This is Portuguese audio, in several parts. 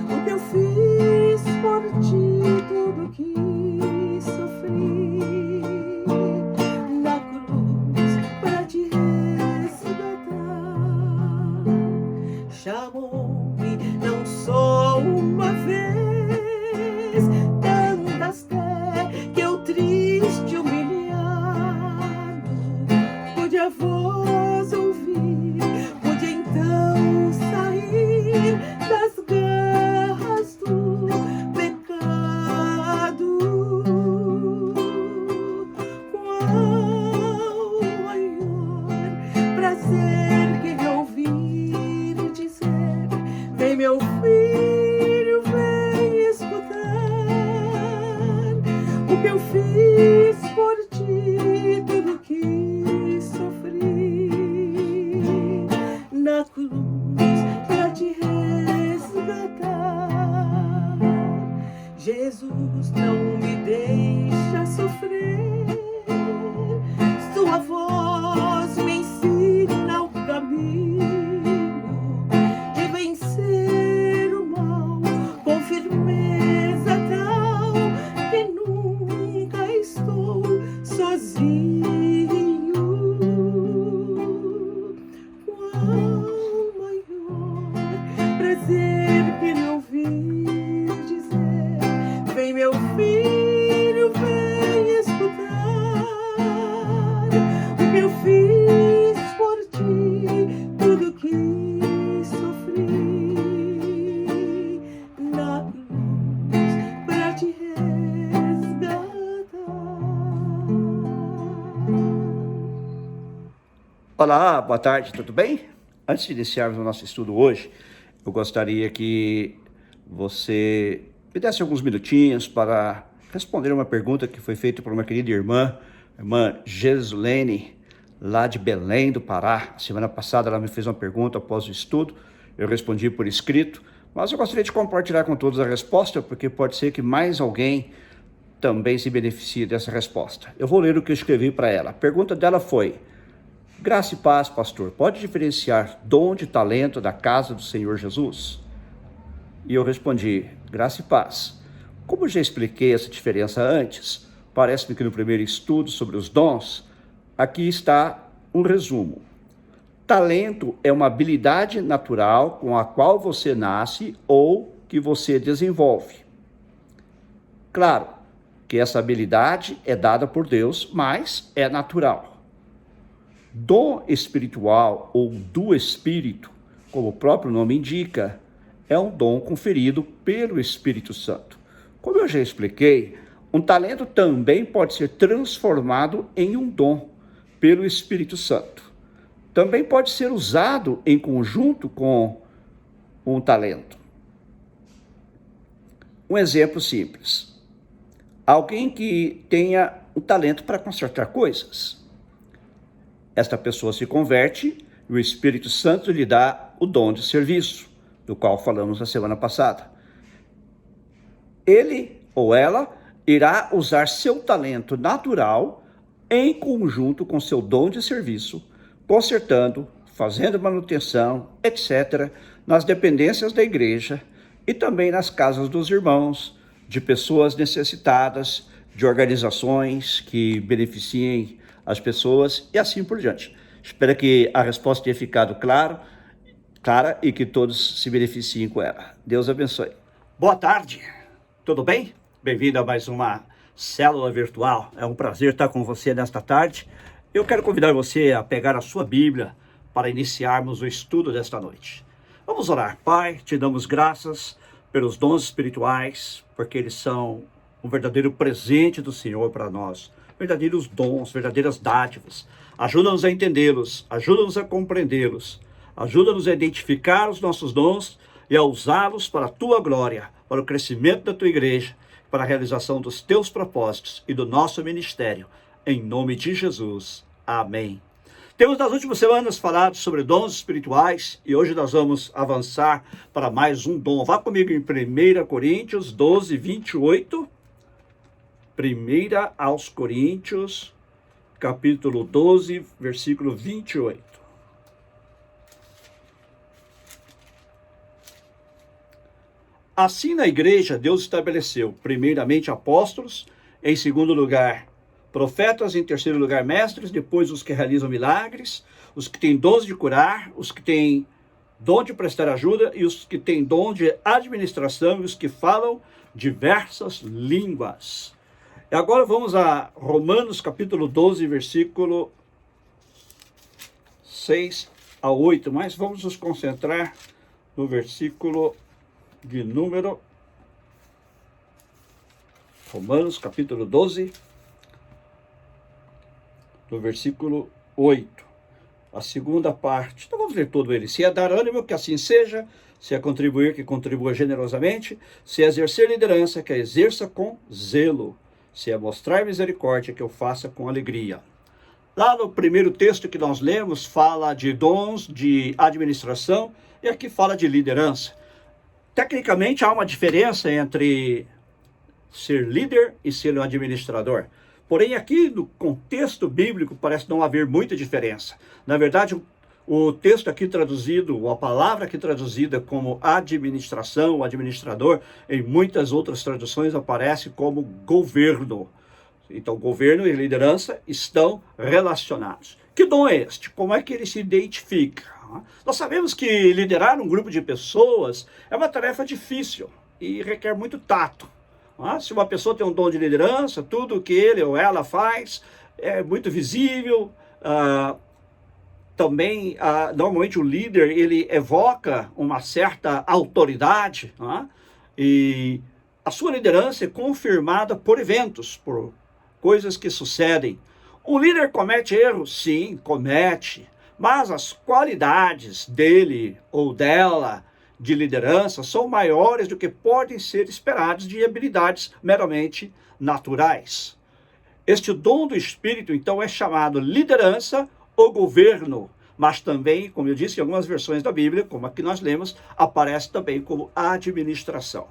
o que eu fiz por ti, tudo que sofri na cruz para te resgatar. Chamou-me não só uma vez, tantas até que eu triste, humilhado, pude a voz ouvir, pude então sair das garras do pecado. Qual maior prazer que me ouvir dizer: vem meu filho, vem escutar o que eu fiz por ti, tudo que sofri na cruz para te resgatar. Jesus não me deixa sofrer, sua voz me ensina o caminho de vencer o mal com firmeza tal que nunca estou sozinho. Qual maior prazer que me ouvir dizer: vem meu filho, vem escutar o que eu fiz por ti, tudo que sofri na cruz para te resgatar. Olá, boa tarde, tudo bem? Antes de iniciarmos o nosso estudo hoje, eu gostaria que você me desse alguns minutinhos para responder uma pergunta que foi feita por uma querida irmã, a irmã Gesulene, lá de Belém do Pará. Semana passada ela me fez uma pergunta após o estudo, eu respondi por escrito, mas eu gostaria de compartilhar com todos a resposta, porque pode ser que mais alguém também se beneficie dessa resposta. Eu vou ler o que eu escrevi para ela. A pergunta dela foi: graça e paz, pastor, pode diferenciar dom de talento da casa do Senhor Jesus? E eu respondi: graça e paz. Como eu já expliquei essa diferença antes, parece-me que no primeiro estudo sobre os dons, aqui está um resumo. Talento é uma habilidade natural com a qual você nasce ou que você desenvolve. Claro que essa habilidade é dada por Deus, mas é natural. Dom espiritual ou do Espírito, como o próprio nome indica, é um dom conferido pelo Espírito Santo. Como eu já expliquei, um talento também pode ser transformado em um dom pelo Espírito Santo. Também pode ser usado em conjunto com um talento. Um exemplo simples: alguém que tenha um talento para consertar coisas. Esta pessoa se converte e o Espírito Santo lhe dá o dom de serviço, do qual falamos na semana passada. Ele ou ela irá usar seu talento natural em conjunto com seu dom de serviço, consertando, fazendo manutenção, etc., nas dependências da igreja e também nas casas dos irmãos, de pessoas necessitadas, de organizações que beneficiem as pessoas e assim por diante. Espero que a resposta tenha ficado clara e que todos se beneficiem com ela. Deus abençoe. Boa tarde, tudo bem? Bem-vindo a mais uma célula virtual. É um prazer estar com você nesta tarde. Eu quero convidar você a pegar a sua Bíblia para iniciarmos o estudo desta noite. Vamos orar. Pai, te damos graças pelos dons espirituais, porque eles são um verdadeiro presente do Senhor para nós. Verdadeiros dons, verdadeiras dádivas. Ajuda-nos a entendê-los, ajuda-nos a compreendê-los, ajuda-nos a identificar os nossos dons e a usá-los para a tua glória, para o crescimento da tua igreja, para a realização dos teus propósitos e do nosso ministério. Em nome de Jesus. Amém. Temos nas últimas semanas falado sobre dons espirituais e hoje nós vamos avançar para mais um dom. Vá comigo em 1 Coríntios 12, 28. 1 aos Coríntios, capítulo 12, versículo 28. Assim, na igreja, Deus estabeleceu, primeiramente, apóstolos, em segundo lugar, profetas, em terceiro lugar, mestres, depois os que realizam milagres, os que têm dons de curar, os que têm dom de prestar ajuda e os que têm dom de administração e os que falam diversas línguas. E agora vamos a Romanos capítulo 12, versículo 6 a 8, mas vamos nos concentrar no versículo de número Romanos capítulo 12, no versículo 8, a segunda parte. Então vamos ler todo ele. Se é dar ânimo, que assim seja; se é contribuir, que contribua generosamente; se é exercer liderança, que a exerça com zelo; se é mostrar misericórdia, que eu faça com alegria. Lá no primeiro texto que nós lemos, fala de dons de administração e aqui fala de liderança. Tecnicamente, há uma diferença entre ser líder e ser um administrador. Porém, aqui no contexto bíblico parece não haver muita diferença. Na verdade, o texto aqui traduzido, ou a palavra aqui traduzida como administração, administrador, em muitas outras traduções aparece como governo. Então, governo e liderança estão relacionados. Que dom é este? Como é que ele se identifica? Nós sabemos que liderar um grupo de pessoas é uma tarefa difícil e requer muito tato. Se uma pessoa tem um dom de liderança, tudo que ele ou ela faz é muito visível. Também, normalmente o líder, ele evoca uma certa autoridade, e a sua liderança é confirmada por eventos, por coisas que sucedem. Um líder comete erros? Sim, comete. Mas as qualidades dele ou dela de liderança são maiores do que podem ser esperados de habilidades meramente naturais. Este dom do Espírito, então, é chamado liderança ou governo, mas também, como eu disse, em algumas versões da Bíblia, como a que nós lemos, aparece também como administração.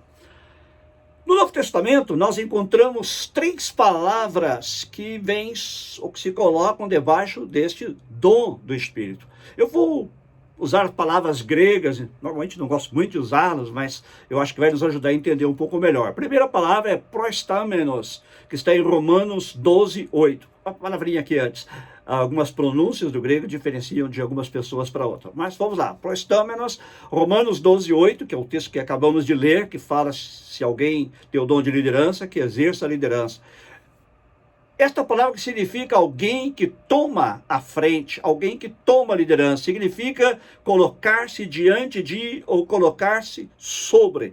No Novo Testamento, nós encontramos 3 palavras que vêm ou que se colocam debaixo deste dom do Espírito. Eu vou usar palavras gregas, normalmente não gosto muito de usá-las, mas eu acho que vai nos ajudar a entender um pouco melhor. A primeira palavra é proestamenos, que está em Romanos 12, 8. Uma palavrinha aqui antes. Algumas pronúncias do grego diferenciam de algumas pessoas para outras. Mas vamos lá. Proestamenos, Romanos 12, 8, que é o texto que acabamos de ler, que fala se alguém tem o dom de liderança, que exerça a liderança. Esta palavra que significa alguém que toma a frente, alguém que toma a liderança, significa colocar-se diante de ou colocar-se sobre,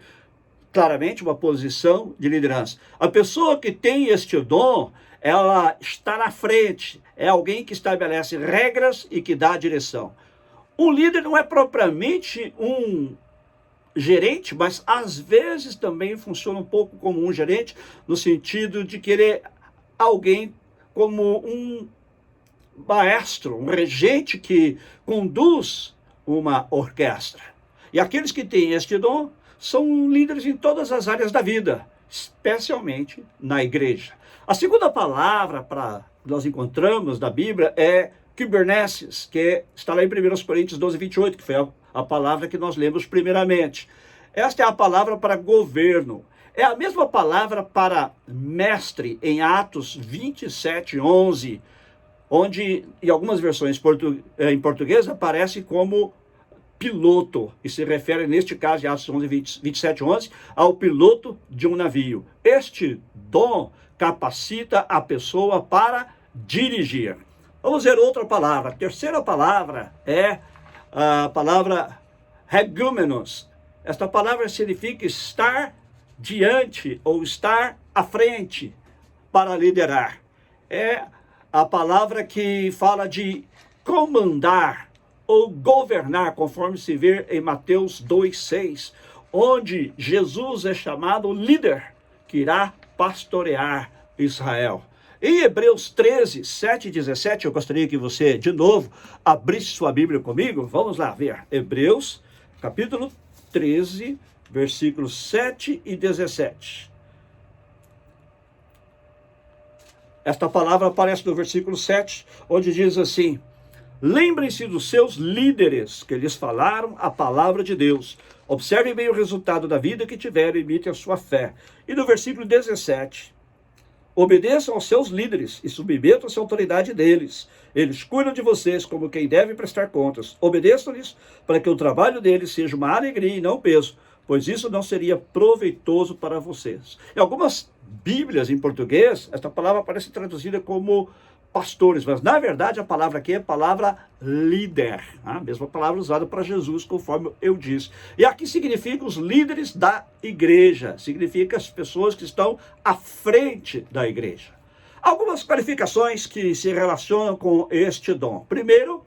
claramente uma posição de liderança. A pessoa que tem este dom, ela está na frente, é alguém que estabelece regras e que dá a direção. Um líder não é propriamente um gerente, mas às vezes também funciona um pouco como um gerente, no sentido de querer alguém como um maestro, um regente que conduz uma orquestra. E aqueles que têm este dom são líderes em todas as áreas da vida, especialmente na igreja. A segunda palavra que nós encontramos na Bíblia é Kybernesis, que está lá em 1 Coríntios 12, 28, que foi a palavra que nós lemos primeiramente. Esta é a palavra para governo. É a mesma palavra para mestre em Atos 27, 11, onde em algumas versões em português aparece como piloto, e se refere neste caso de Atos 27, 11, ao piloto de um navio. Este dom capacita a pessoa para dirigir. Vamos ver outra palavra. A terceira palavra é a palavra regúmenos. Esta palavra significa estar diante ou estar à frente para liderar. É a palavra que fala de comandar ou governar, conforme se vê em Mateus 2,6, onde Jesus é chamado líder, que irá pastorear Israel. Em Hebreus 13, 7 e 17, eu gostaria que você, de novo, abrisse sua Bíblia comigo. Vamos lá ver. Hebreus, capítulo 13, versículos 7 e 17. Esta palavra aparece no versículo 7, onde diz assim: lembrem-se dos seus líderes, que lhes falaram a palavra de Deus. Observem bem o resultado da vida que tiveram e imitem a sua fé. E no versículo 17, obedeçam aos seus líderes e submetam-se à autoridade deles. Eles cuidam de vocês como quem deve prestar contas. Obedeçam-lhes para que o trabalho deles seja uma alegria e não um peso, pois isso não seria proveitoso para vocês. Em algumas Bíblias em português, esta palavra aparece traduzida como pastores, mas na verdade a palavra aqui é a palavra líder, a mesma palavra usada para Jesus, conforme eu disse. E aqui significa os líderes da igreja, significa as pessoas que estão à frente da igreja. Algumas qualificações que se relacionam com este dom. Primeiro,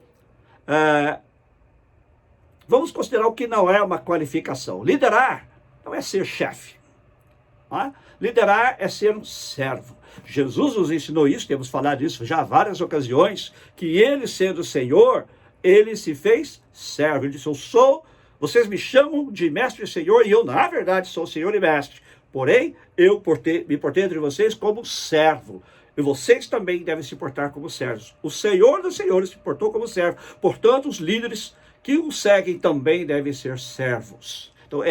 vamos considerar o que não é uma qualificação. Liderar não é ser chefe. Liderar é ser um servo. Jesus nos ensinou isso, temos falado disso já várias ocasiões, que ele sendo Senhor, ele se fez servo. Ele disse, vocês me chamam de mestre e Senhor, e eu na verdade sou Senhor e mestre. Porém, eu me portei entre vocês como servo. E vocês também devem se portar como servos. O Senhor dos Senhores se portou como servo. Portanto, os líderes que o seguem também devem ser servos. Então,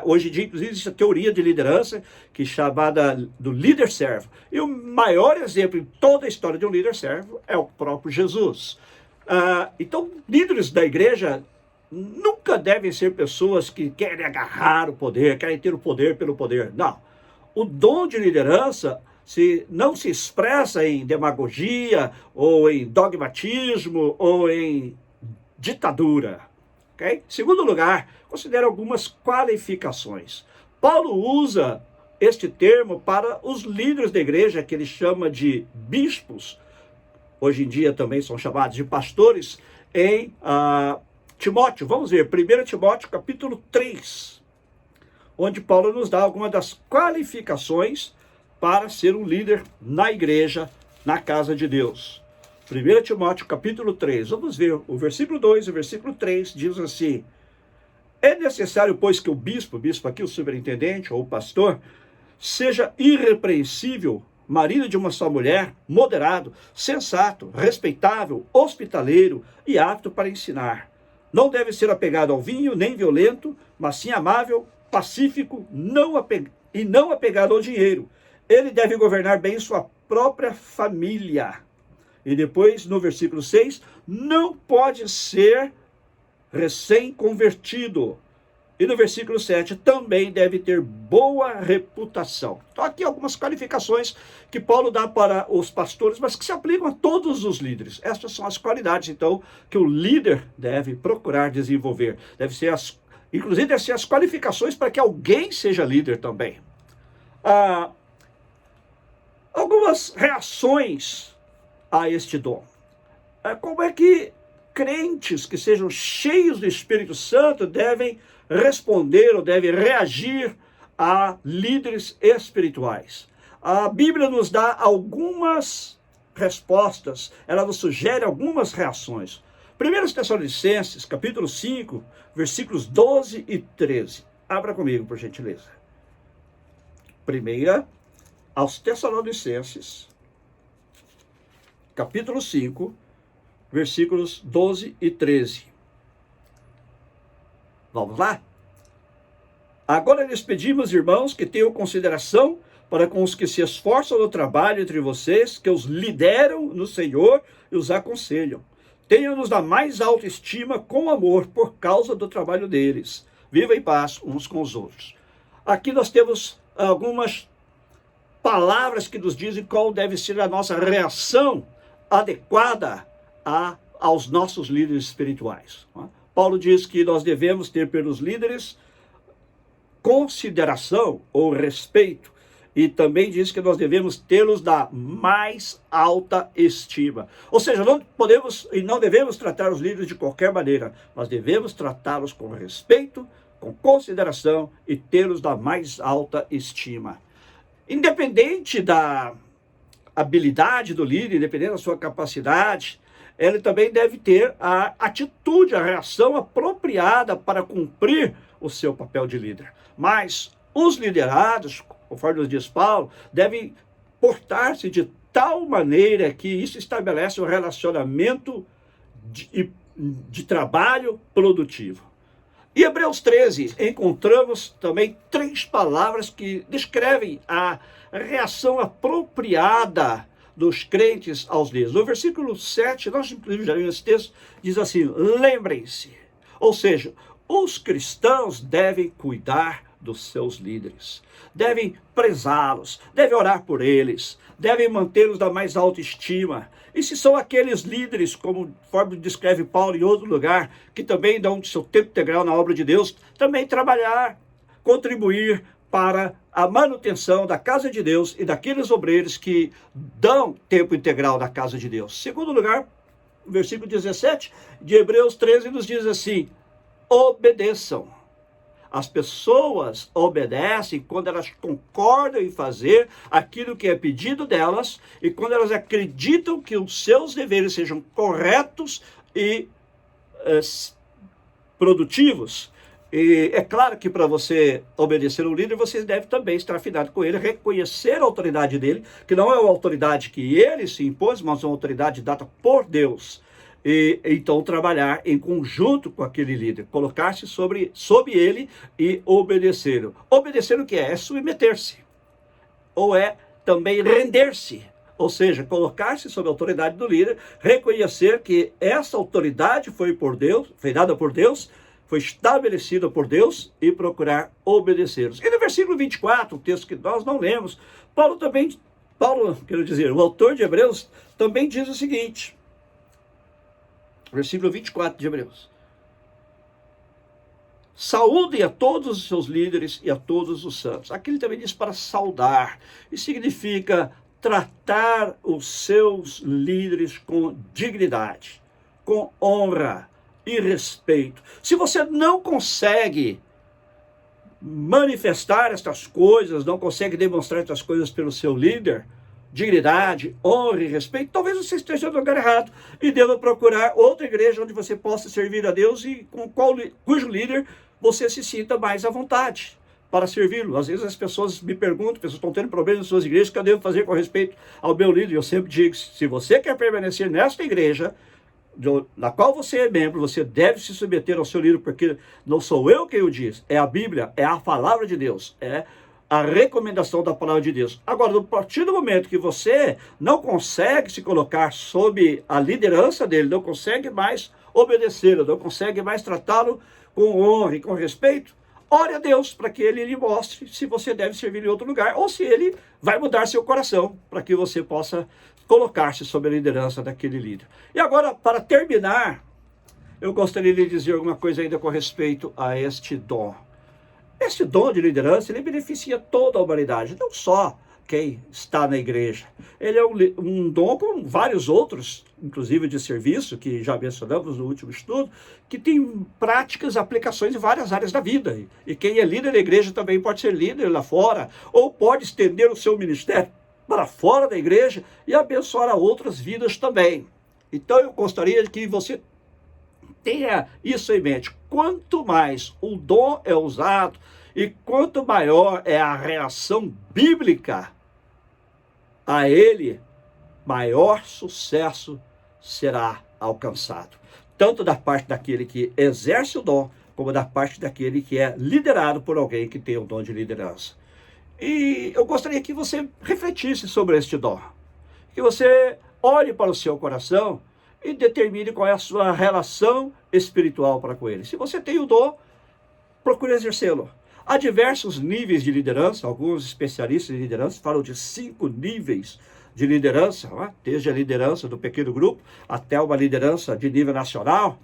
hoje em dia, inclusive, existe a teoria de liderança, que é chamada do líder-servo. E o maior exemplo em toda a história de um líder-servo é o próprio Jesus. Então, líderes da igreja nunca devem ser pessoas que querem agarrar o poder, querem ter o poder pelo poder. Não. O dom de liderança não se expressa em demagogia, ou em dogmatismo, ou em ditadura. Okay? Segundo lugar, considera algumas qualificações. Paulo usa este termo para os líderes da igreja, que ele chama de bispos, hoje em dia também são chamados de pastores, em Timóteo. Vamos ver, 1 Timóteo capítulo 3, onde Paulo nos dá algumas das qualificações para ser um líder na igreja, na casa de Deus. 1 Timóteo capítulo 3, vamos ver o versículo 2 e o versículo 3, diz assim: é necessário, pois, que o bispo aqui, o superintendente ou o pastor, seja irrepreensível, marido de uma só mulher, moderado, sensato, respeitável, hospitaleiro e apto para ensinar. Não deve ser apegado ao vinho, nem violento, mas sim amável, pacífico, não apegado ao dinheiro. Ele deve governar bem sua própria família. E depois, no versículo 6, não pode ser recém-convertido. E no versículo 7, também deve ter boa reputação. Então, aqui algumas qualificações que Paulo dá para os pastores, mas que se aplicam a todos os líderes. Estas são as qualidades, então, que o líder deve procurar desenvolver. Inclusive, deve ser as qualificações para que alguém seja líder também. Algumas reações a este dom. Como é que crentes que sejam cheios do Espírito Santo devem responder ou devem reagir a líderes espirituais? A Bíblia nos dá algumas respostas, ela nos sugere algumas reações. 1 Tessalonicenses, capítulo 5, versículos 12 e 13. Abra comigo, por gentileza. 1 aos Tessalonicenses, capítulo 5, versículos 12 e 13. Vamos lá? Agora lhes pedimos, irmãos, que tenham consideração para com os que se esforçam no trabalho entre vocês, que os lideram no Senhor e os aconselham. Tenham-nos da mais alta estima com amor por causa do trabalho deles. Viva em paz uns com os outros. Aqui nós temos algumas palavras que nos dizem qual deve ser a nossa reação adequada aos nossos líderes espirituais. Paulo diz que nós devemos ter pelos líderes consideração ou respeito, e também diz que nós devemos tê-los da mais alta estima. Ou seja, não podemos e não devemos tratar os líderes de qualquer maneira, mas devemos tratá-los com respeito, com consideração e tê-los da mais alta estima. Independente da habilidade do líder, independente da sua capacidade, ele também deve ter a atitude, a reação apropriada para cumprir o seu papel de líder. Mas os liderados, conforme nos diz Paulo, devem portar-se de tal maneira que isso estabelece um relacionamento de trabalho produtivo. Em Hebreus 13, encontramos também 3 palavras que descrevem a reação apropriada dos crentes aos líderes. No versículo 7, nós inclusive já vimos esse texto, diz assim: lembrem-se. Ou seja, os cristãos devem cuidar dos seus líderes, devem prezá-los, devem orar por eles, devem mantê-los da mais alta estima. E se são aqueles líderes, conforme descreve Paulo em outro lugar, que também dão seu tempo integral na obra de Deus, também trabalhar, contribuir para a manutenção da casa de Deus e daqueles obreiros que dão tempo integral na casa de Deus. Segundo lugar, o versículo 17 de Hebreus 13 nos diz assim: obedeçam. As pessoas obedecem quando elas concordam em fazer aquilo que é pedido delas e quando elas acreditam que os seus deveres sejam corretos e produtivos. E é claro que para você obedecer ao líder, você deve também estar afinado com ele, reconhecer a autoridade dele, que não é uma autoridade que ele se impôs, mas uma autoridade dada por Deus. E então trabalhar em conjunto com aquele líder, colocar-se sob ele e obedecê-lo. Obedecer o que é? É submeter-se. Ou é também render-se. Ou seja, colocar-se sob a autoridade do líder, reconhecer que essa autoridade foi por Deus, foi dada por Deus, foi estabelecida por Deus e procurar obedecê-los. E no versículo 24, o texto que nós não lemos, o autor de Hebreus, também diz o seguinte, versículo 24 de Hebreus: saúdem a todos os seus líderes e a todos os santos. Aqui ele também diz para saudar, e significa tratar os seus líderes com dignidade, com honra e respeito. Se você não consegue manifestar estas coisas, não consegue demonstrar estas coisas pelo seu líder, dignidade, honra e respeito, talvez você esteja no lugar errado e deva procurar outra igreja onde você possa servir a Deus e cujo líder você se sinta mais à vontade para servi-lo. Às vezes as pessoas me perguntam, pessoas estão tendo problemas em suas igrejas, o que eu devo fazer com respeito ao meu líder? Eu sempre digo, se você quer permanecer nesta igreja, na qual você é membro, você deve se submeter ao seu líder, porque não sou eu quem o diz, é a Bíblia, é a palavra de Deus, é a recomendação da palavra de Deus. Agora, a partir do momento que você não consegue se colocar sob a liderança dele, não consegue mais obedecê-lo, não consegue mais tratá-lo com honra e com respeito, ore a Deus para que ele lhe mostre se você deve servir em outro lugar ou se ele vai mudar seu coração para que você possa colocar-se sob a liderança daquele líder. E agora, para terminar, eu gostaria de dizer alguma coisa ainda com respeito a este dom. Este dom de liderança, ele beneficia toda a humanidade, não só quem está na igreja. Ele é um dom como vários outros, inclusive de serviço, que já mencionamos no último estudo, que tem práticas, aplicações em várias áreas da vida. E quem é líder da igreja também pode ser líder lá fora, ou pode estender o seu ministério para fora da igreja e abençoar a outras vidas também. Então eu gostaria que você tenha isso em mente. Quanto mais o dom é usado e quanto maior é a reação bíblica a ele, maior sucesso será alcançado. Tanto da parte daquele que exerce o dom, como da parte daquele que é liderado por alguém que tem o dom de liderança. E eu gostaria que você refletisse sobre este dom. Que você olhe para o seu coração e determine qual é a sua relação espiritual para com ele. Se você tem o dom, procure exercê-lo. Há diversos níveis de liderança, alguns especialistas em liderança falam de 5 níveis de liderança, desde a liderança do pequeno grupo até uma liderança de nível nacional,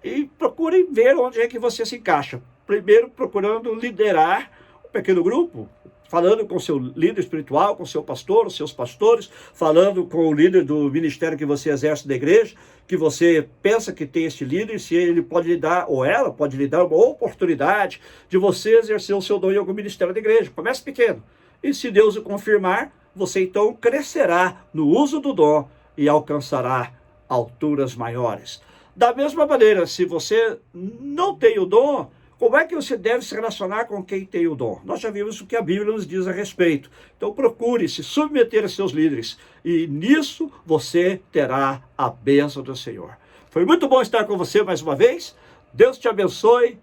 e procurem ver onde é que você se encaixa. Primeiro, procurando liderar um pequeno grupo, falando com o seu líder espiritual, com o seu pastor, os seus pastores, falando com o líder do ministério que você exerce da igreja, que você pensa que tem esse líder, se ele pode lhe dar, ou ela pode lhe dar uma oportunidade de você exercer o seu dom em algum ministério da igreja. Comece pequeno. E se Deus o confirmar, você então crescerá no uso do dom e alcançará alturas maiores. Da mesma maneira, se você não tem o dom, como é que você deve se relacionar com quem tem o dom? Nós já vimos o que a Bíblia nos diz a respeito. Então procure se submeter a seus líderes e nisso você terá a bênção do Senhor. Foi muito bom estar com você mais uma vez. Deus te abençoe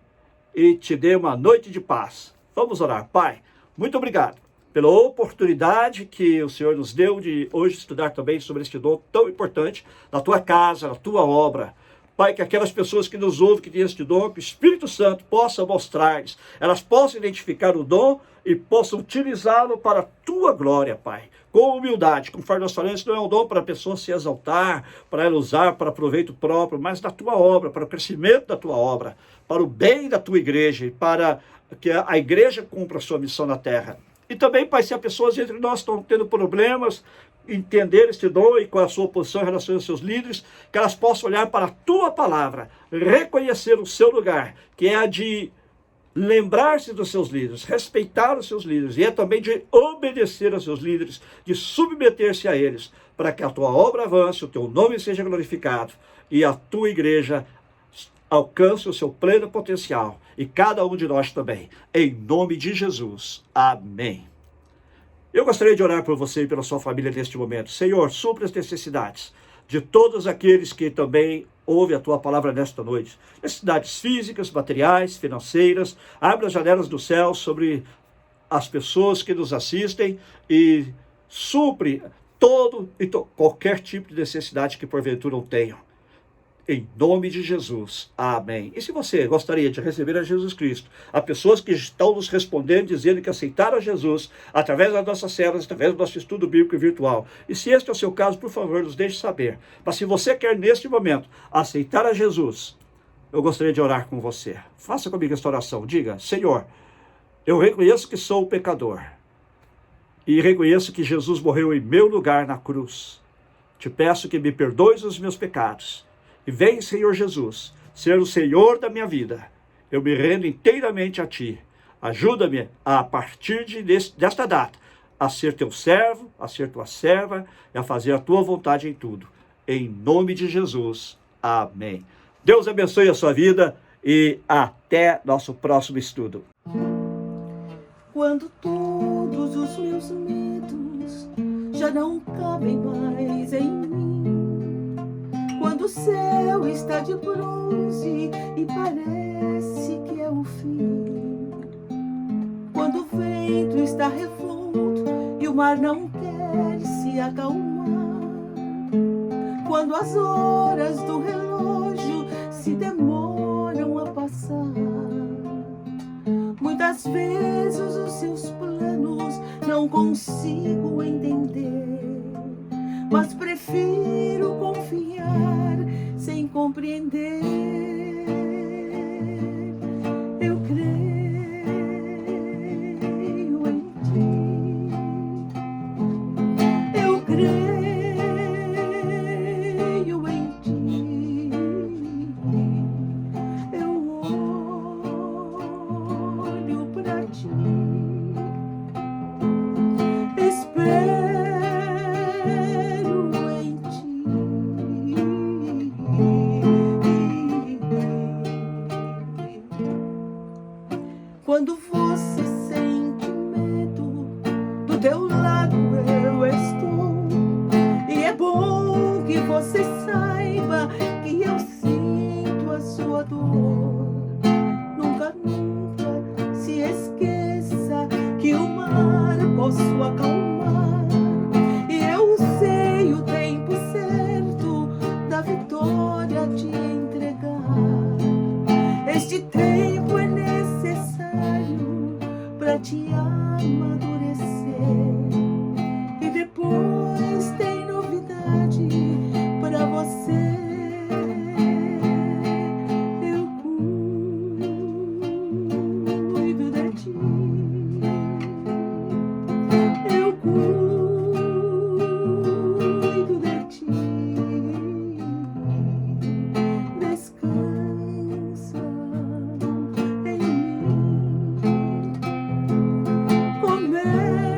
e te dê uma noite de paz. Vamos orar. Pai, muito obrigado pela oportunidade que o Senhor nos deu de hoje estudar também sobre este dom tão importante na tua casa, na tua obra. Pai, que aquelas pessoas que nos ouvem, que têm este dom, que o Espírito Santo possa mostrar-lhes, elas possam identificar o dom e possam utilizá-lo para a tua glória, Pai. Com humildade, conforme nós falamos, não é um dom para a pessoa se exaltar, para ela usar para proveito próprio, mas da tua obra, para o crescimento da tua obra, para o bem da tua igreja e para que a igreja cumpra a sua missão na terra. E também, Pai, se há pessoas entre nós que estão tendo problemas, entender este dom e qual a sua posição em relação aos seus líderes, que elas possam olhar para a tua palavra, reconhecer o seu lugar, que é a de lembrar-se dos seus líderes, respeitar os seus líderes, e é também de obedecer aos seus líderes, de submeter-se a eles, para que a tua obra avance, o teu nome seja glorificado, e a tua igreja alcance o seu pleno potencial, e cada um de nós também, em nome de Jesus. Amém. Eu gostaria de orar por você e pela sua família neste momento. Senhor, supra as necessidades de todos aqueles que também ouvem a tua palavra nesta noite. Necessidades físicas, materiais, financeiras. Abre as janelas do céu sobre as pessoas que nos assistem e supre todo e qualquer tipo de necessidade que porventura não tenham. Em nome de Jesus. Amém. E se você gostaria de receber a Jesus Cristo, há pessoas que estão nos respondendo, dizendo que aceitaram a Jesus através das nossas células, através do nosso estudo bíblico virtual. E se este é o seu caso, por favor, nos deixe saber. Mas se você quer, neste momento, aceitar a Jesus, eu gostaria de orar com você. Faça comigo esta oração. Diga: Senhor, eu reconheço que sou pecador. E reconheço que Jesus morreu em meu lugar na cruz. Te peço que me perdoes os meus pecados. E vem, Senhor Jesus, ser o Senhor da minha vida. Eu me rendo inteiramente a Ti. Ajuda-me a partir desta data a ser Teu servo, a ser Tua serva e a fazer a Tua vontade em tudo. Em nome de Jesus. Amém. Deus abençoe a sua vida e até nosso próximo estudo. Quando todos os meus medos já não cabem mais em mim, quando o céu está de bronze e parece que é o fim, quando o vento está revolto e o mar não quer se acalmar, quando as horas do relógio se demoram a passar, muitas vezes os seus planos não consigo entender, mas prefiro confiar sem compreender. Eu creio em Ti. Eu creio em Ti. Eu olho pra Ti. Quando você sente medo, do teu lado eu estou. E é bom que você saiba que eu sinto a sua dor. Nunca, nunca se esqueça que o mar posso acalmar. E eu sei o tempo certo da vitória te entregar. Este tempo é para te amadurecer, e depois tem novidade para você. Eu cuido de Ti. Eu cuido de Ti. Descansa em mim. Comece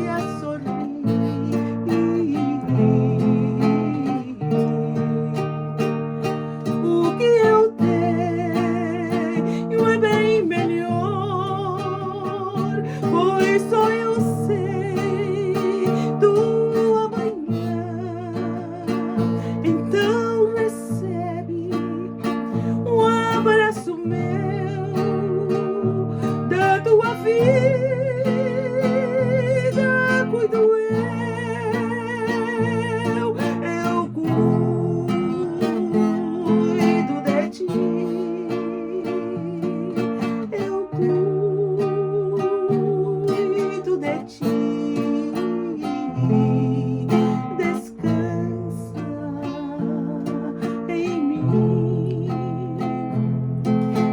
a sorrir. O que eu tenho é bem melhor, pois só eu sei do amanhã. Então recebe um abraço meu. tua vida cuido eu cuido de ti, eu cuido de ti. Descansa em mim.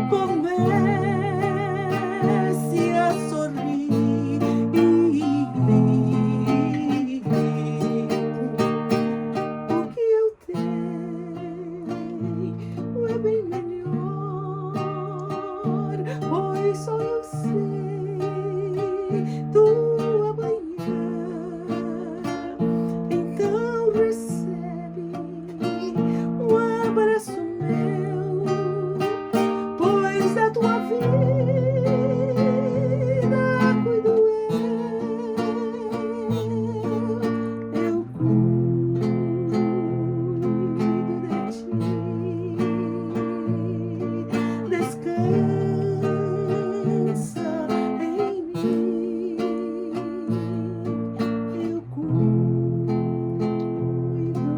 Comece a sorrir. O que eu tenho é bem melhor, pois só eu sei tua manhã. Então recebe um abraço meu, pois da tua vida cuido eu cuido de ti. Descansa em mim, eu cuido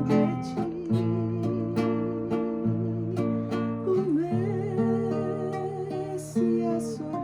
de ti. Comece a sorrir.